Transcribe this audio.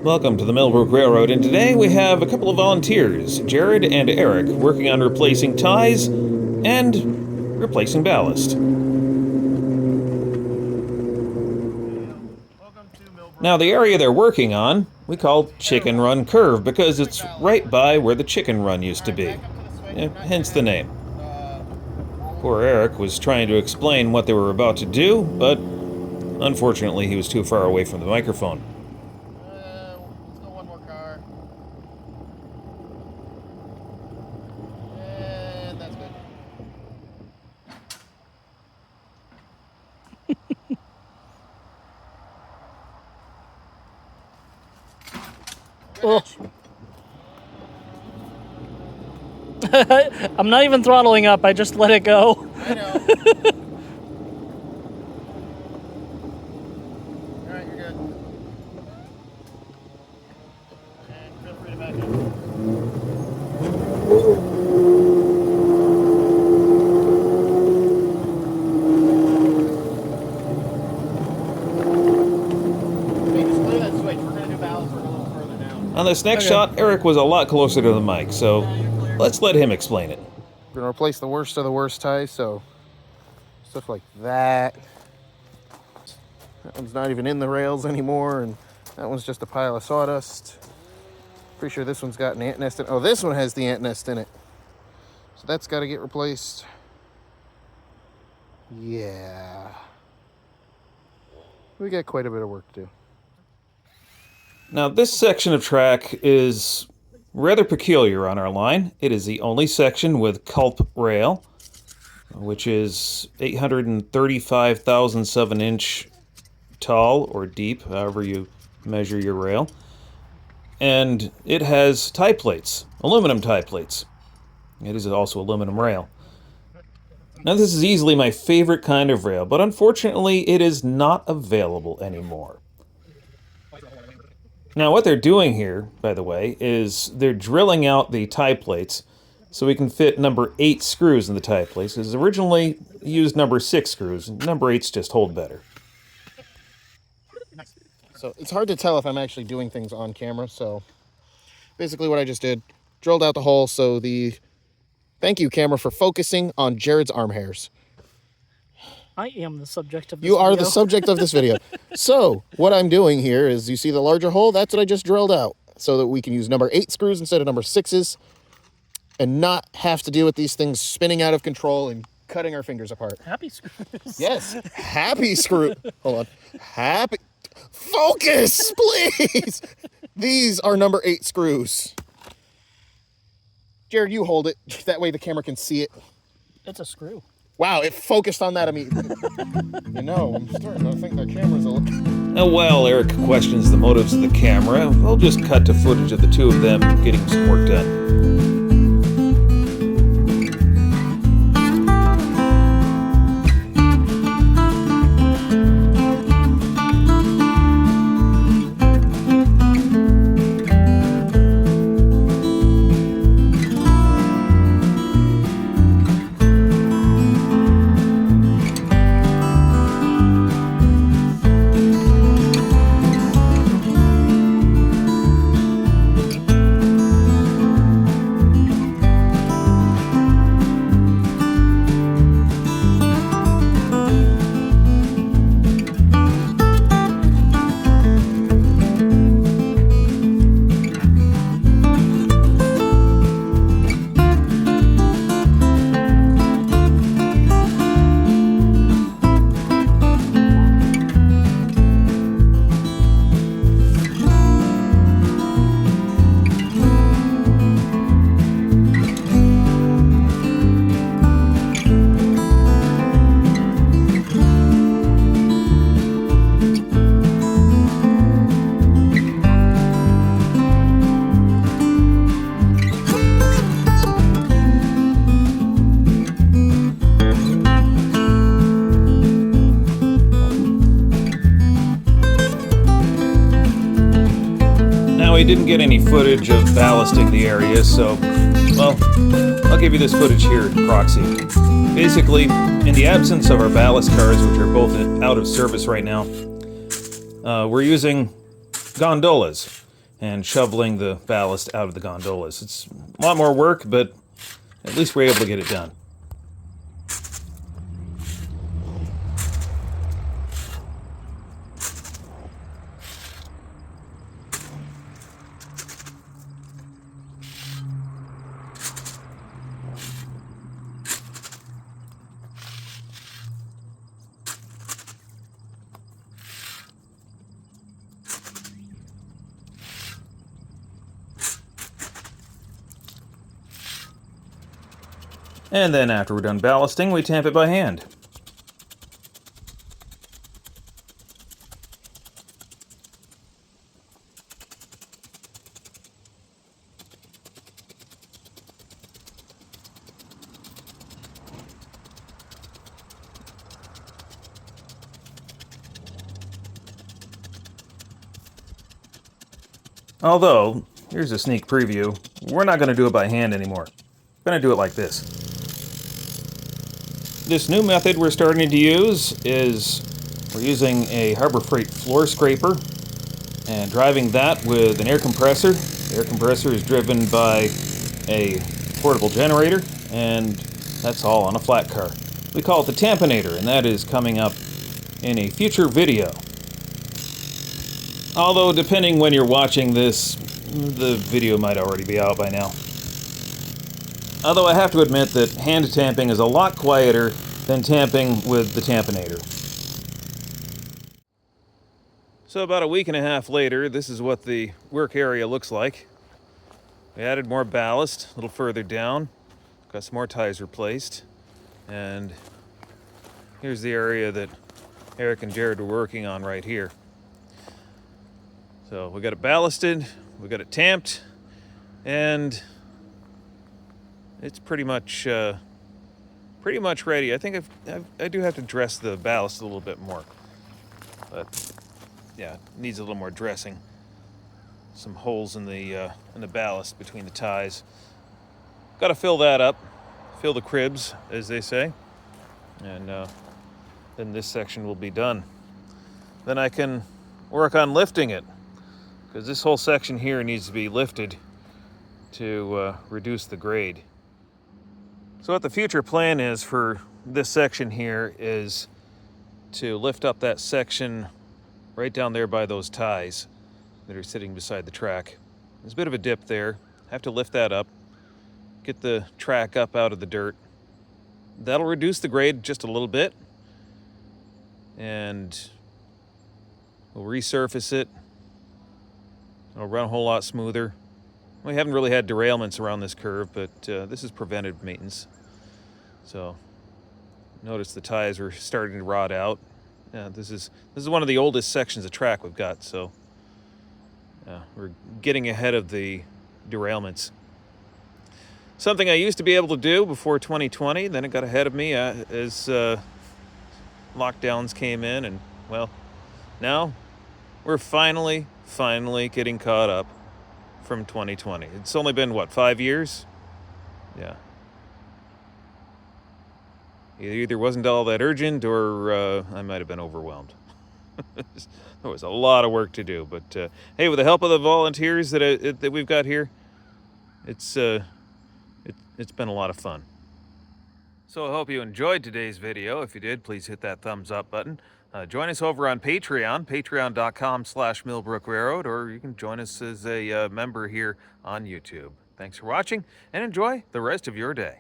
Welcome to the Mill Brook Railroad, and today we have a couple of volunteers, Jared and Eric, working on replacing ties and replacing ballast. Now, the area they're working on, we call Chicken Run Curve because it's right by where the chicken run used to be, hence the name. Poor Eric was trying to explain what they were about to do, but unfortunately he was too far away from the microphone. Let's go one more car. And that's good. Oh. I'm not even throttling up, I just let it go. I know. Alright, you're good. And feel free to back up. Hey, just clear that switch. We're going to do ballast. We're a little further down. On this next shot, Eric was a lot closer to the mic, so let's let him explain it. We're going to replace the worst of the worst ties, so stuff like that. That one's not even in the rails anymore, and that one's just a pile of sawdust. Pretty sure this one's got an ant nest in it. Oh, this one has the ant nest in it. So that's got to get replaced. Yeah. We got quite a bit of work to do. Now, this section of track is rather peculiar on our line. It is the only section with Culp rail, which is 835 thousandths of an inch tall or deep, however you measure your rail. And it has tie plates, aluminum tie plates. It is also aluminum rail. Now, this is easily my favorite kind of rail, but unfortunately it is not available anymore. Now, what they're doing here, by the way, is they're drilling out the tie plates so we can fit number 8 screws in the tie plates. Because originally used number 6 screws, and number 8s just hold better. So it's hard to tell if I'm actually doing things on camera, so basically what I just did, drilled out the hole so the thank you camera for focusing on Jared's arm hairs. I am the subject of this You are video. the subject of this video. So what I'm doing here is, you see the larger hole? That's what I just drilled out so that we can use number 8 screws instead of number 6s and not have to deal with these things spinning out of control and cutting our fingers apart. Happy screws. Yes, happy screw. Hold on. Happy. Focus, please. These are number 8 screws. Jared, you hold it. That way the camera can see it. It's a screw. Wow, it focused on that immediately. You know, I'm starting to think that camera's a little... Now, while Eric questions the motives of the camera, we'll just cut to footage of the two of them getting some work done. We didn't get any footage of ballasting the area, so, well, I'll give you this footage here in proxy. Basically, in the absence of our ballast cars, which are both out of service right now, we're using gondolas. and shoveling the ballast out of the gondolas. It's a lot more work, but at least we're able to get it done. And then after we're done ballasting, we tamp it by hand. Although, here's a sneak preview, we're not going to do it by hand anymore. We're going to do it like this. This new method we're starting to use is we're using a Harbor Freight floor scraper and driving that with an air compressor. The air compressor is driven by a portable generator, and that's all on a flat car. We call it the Tampinator, and that is coming up in a future video. Although, depending when you're watching this, the video might already be out by now. Although I have to admit that hand tamping is a lot quieter than tamping with the Tampinator. So about a week and a half later, this is what the work area looks like. We added more ballast a little further down, got some more ties replaced, and here's the area that Eric and Jared were working on right here. So we got it ballasted, we got it tamped, and it's pretty much ready. I think I do have to dress the ballast a little bit more, but yeah, it needs a little more dressing. Some holes in the ballast between the ties. Got to fill that up, fill the cribs, as they say, and then this section will be done. Then I can work on lifting it, because this whole section here needs to be lifted to reduce the grade. So what the future plan is for this section here is to lift up that section right down there by those ties that are sitting beside the track. There's a bit of a dip there. Have to lift that up, get the track up out of the dirt. That'll reduce the grade just a little bit, and we'll resurface it. It'll run a whole lot smoother. We haven't really had derailments around this curve, but this is preventive maintenance. So notice the ties are starting to rot out. This is one of the oldest sections of track we've got, so we're getting ahead of the derailments. Something I used to be able to do before 2020, then it got ahead of me as lockdowns came in, and well, now we're finally getting caught up from 2020. It's only been, what, 5 years? Yeah. It either wasn't all that urgent, or I might have been overwhelmed. There was a lot of work to do, but hey, with the help of the volunteers that we've got here, it's been a lot of fun. So I hope you enjoyed today's video. If you did, please hit that thumbs up button. Join us over on Patreon, patreon.com/Mill Brook Railroad, or you can join us as a member here on YouTube. Thanks for watching, and enjoy the rest of your day.